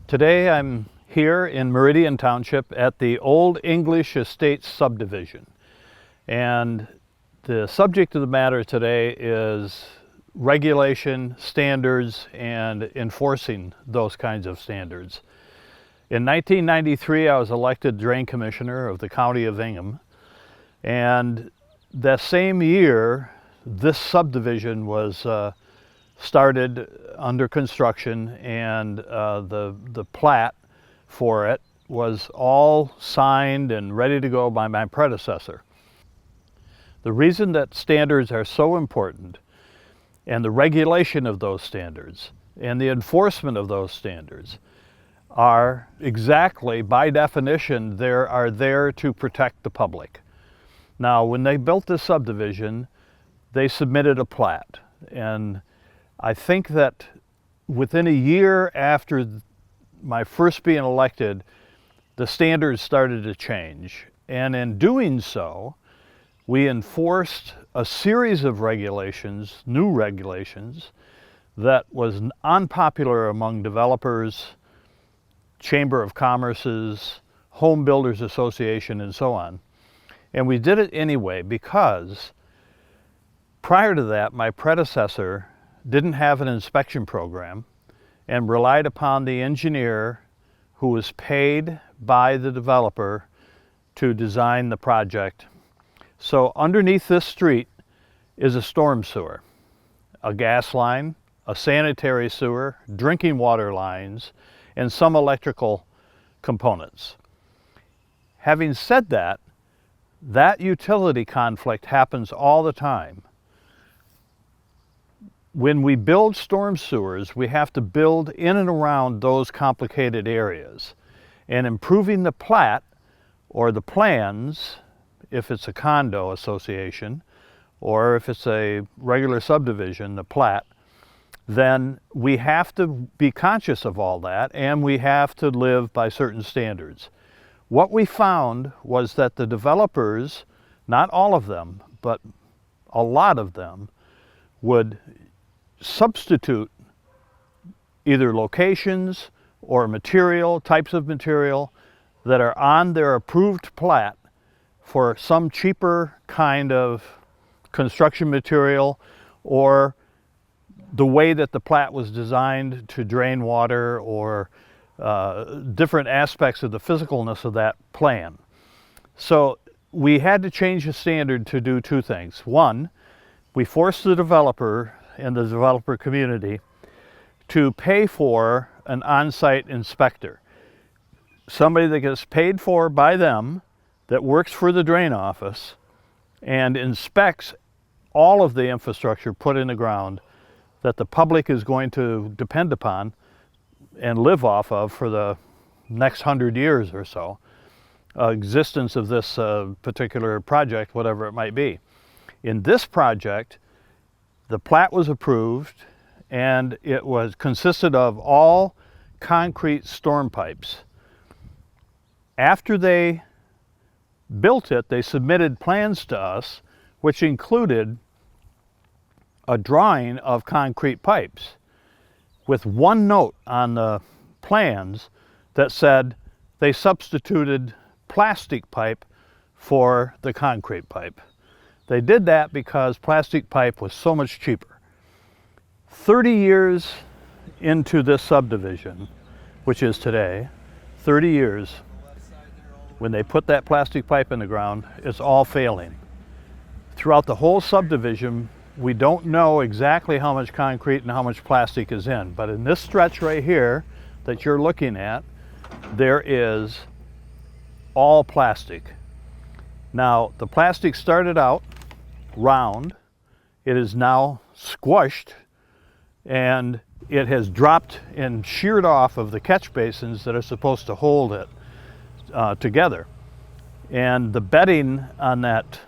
Today I'm here in Meridian Township at the Old English Estates subdivision. And the subject of the matter today is regulation, standards, and enforcing those kinds of standards. In 1993, I was elected Drain Commissioner of the County of Ingham. And that same year, this subdivision was started under construction, and the plat for it was all signed and ready to go by my predecessor. The reason that standards are so important, and the regulation of those standards and the enforcement of those standards are exactly, by definition, are there to protect the public. Now, when they built this subdivision, they submitted a plat, and I think that within a year after my first being elected, the standards started to change. And in doing so, we enforced a series of regulations, new regulations, that was unpopular among developers, Chamber of Commerce's, Home Builders Association, and so on. And we did it anyway because prior to that, my predecessor didn't have an inspection program and relied upon the engineer who was paid by the developer to design the project. So underneath this street is a storm sewer, a gas line, a sanitary sewer, drinking water lines, and some electrical components. Having said that, that utility conflict happens all the time. When we build storm sewers, we have to build in and around those complicated areas. And improving the plat or the plans, if it's a condo association, or if it's a regular subdivision, the plat, then we have to be conscious of all that, and we have to live by certain standards. What we found was that the developers, not all of them, but a lot of them, would substitute either locations or material, types of material that are on their approved plat for some cheaper kind of construction material, or the way that the plat was designed to drain water, or different aspects of the physicalness of that plan. So we had to change the standard to do two things. One, we forced the developer and the developer community to pay for an on-site inspector. Somebody that gets paid for by them, that works for the drain office, and inspects all of the infrastructure put in the ground that the public is going to depend upon and live off of for the next 100 years or so, existence of this particular project, whatever it might be. In this project, the plat was approved, and it consisted of all concrete storm pipes. After they built it, they submitted plans to us, which included a drawing of concrete pipes with one note on the plans that said they substituted plastic pipe for the concrete pipe. They did that because plastic pipe was so much cheaper. 30 years into this subdivision, which is today, 30 years, when they put that plastic pipe in the ground, it's all failing. Throughout the whole subdivision, we don't know exactly how much concrete and how much plastic is in, but in this stretch right here that you're looking at, there is all plastic. Now, the plastic started out round. It is now squished, and it has dropped and sheared off of the catch basins that are supposed to hold it together. And the bedding on that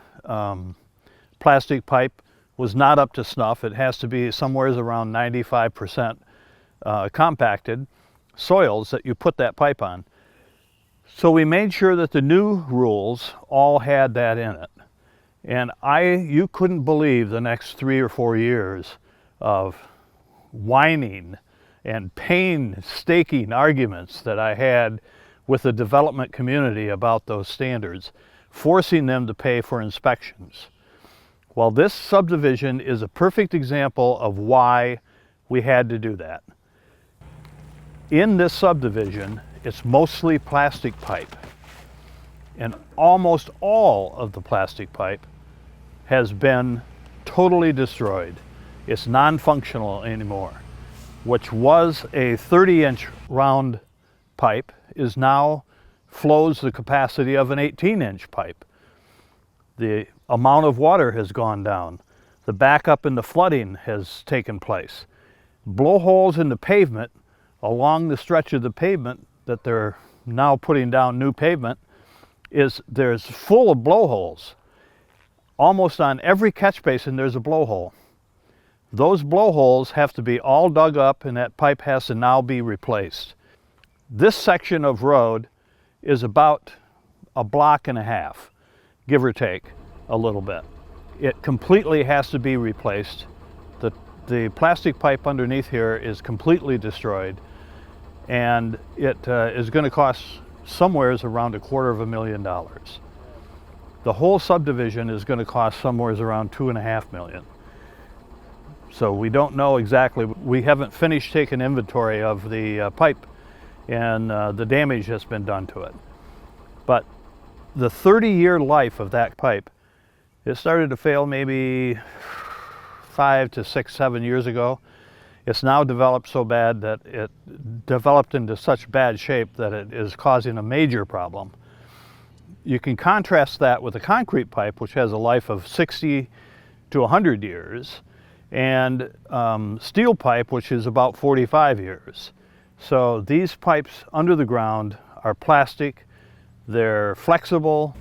plastic pipe was not up to snuff. It has to be somewhere around 95% compacted soils that you put that pipe on. So we made sure that the new rules all had that in it. And you couldn't believe the next 3 or 4 years of whining and painstaking arguments that I had with the development community about those standards, forcing them to pay for inspections. Well, this subdivision is a perfect example of why we had to do that. In this subdivision, it's mostly plastic pipe, and almost all of the plastic pipe has been totally destroyed. It's non-functional anymore. Which was a 30-inch round pipe is now flows the capacity of an 18-inch pipe. The amount of water has gone down. The backup in the flooding has taken place. Blowholes in the pavement along the stretch of the pavement that they're now putting down new pavement there's full of blowholes. Almost on every catch basin there's a blowhole. Those blowholes have to be all dug up, and that pipe has to now be replaced. This section of road is about a block and a half, give or take a little bit. It completely has to be replaced. The plastic pipe underneath here is completely destroyed, and it is going to cost somewhere around $250,000. The whole subdivision is going to cost somewhere around $2.5 million. So we don't know exactly. We haven't finished taking inventory of the pipe and the damage that's been done to it. But the 30-year life of that pipe, it started to fail maybe 5 to 6, 7 years ago. It's now developed so bad that it developed into such bad shape that it is causing a major problem. You can contrast that with a concrete pipe, which has a life of 60 to 100 years, and steel pipe, which is about 45 years. So these pipes under the ground are plastic, they're flexible,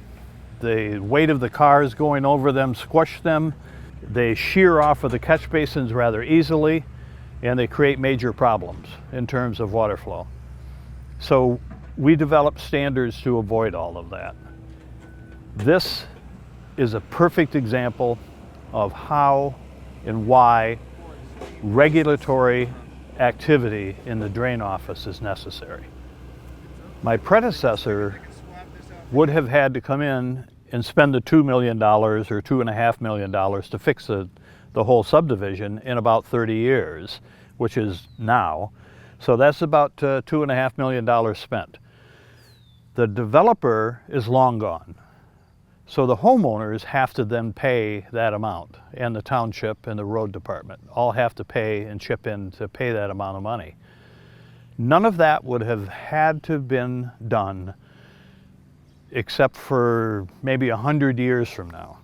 the weight of the cars going over them squish them, they shear off of the catch basins rather easily, and they create major problems in terms of water flow. So we developed standards to avoid all of that. This is a perfect example of how and why regulatory activity in the drain office is necessary. My predecessor would have had to come in and spend the $2 million or $2.5 million to fix the whole subdivision in about 30 years, which is now. So that's about $2.5 million spent. The developer is long gone. So the homeowners have to then pay that amount, and the township and the road department all have to pay and chip in to pay that amount of money. None of that would have had to been done except for maybe 100 years from now.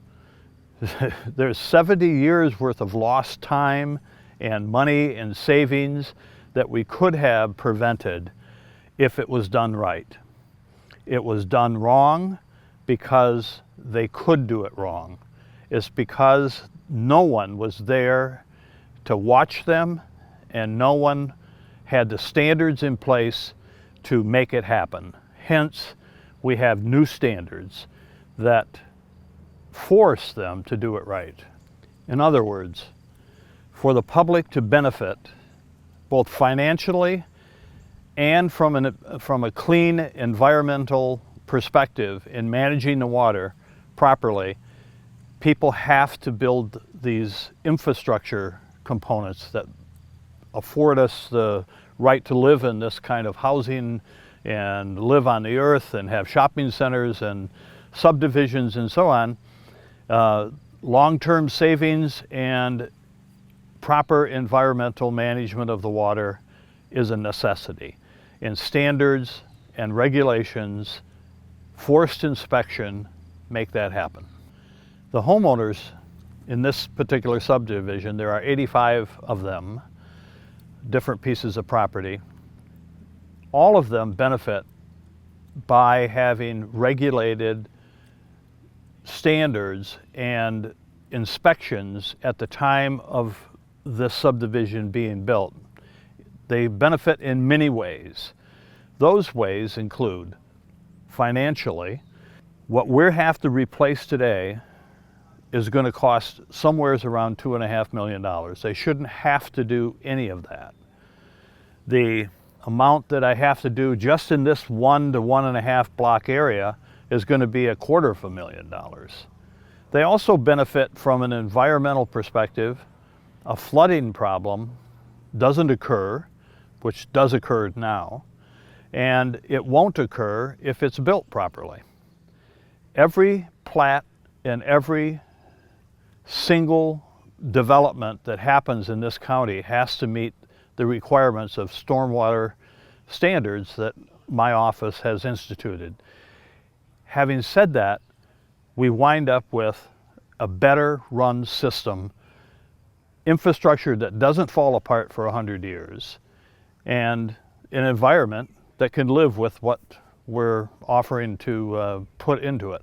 There's 70 years worth of lost time and money and savings that we could have prevented if it was done right. It was done wrong because they could do it wrong. It's because no one was there to watch them, and no one had the standards in place to make it happen. Hence, we have new standards that force them to do it right. In other words, for the public to benefit both financially and from a clean environmental perspective in managing the water properly, people have to build these infrastructure components that afford us the right to live in this kind of housing and live on the earth and have shopping centers and subdivisions and so on. Long-term savings and proper environmental management of the water is a necessity. And standards and regulations, forced inspection, make that happen. The homeowners in this particular subdivision, there are 85 of them, different pieces of property. All of them benefit by having regulated standards and inspections at the time of this subdivision being built. They benefit in many ways. Those ways include financially. What we have to replace today is going to cost somewhere around $2.5 million. They shouldn't have to do any of that. the amount that I have to do just in this 1 to 1.5 block area is going to be $250,000. They also benefit from an environmental perspective. A flooding problem doesn't occur, which does occur now, and it won't occur if it's built properly. Every plat and every single development that happens in this county has to meet the requirements of stormwater standards that my office has instituted. Having said that, we wind up with a better run system, infrastructure that doesn't fall apart for 100 years, and an environment that can live with what we're offering to put into it.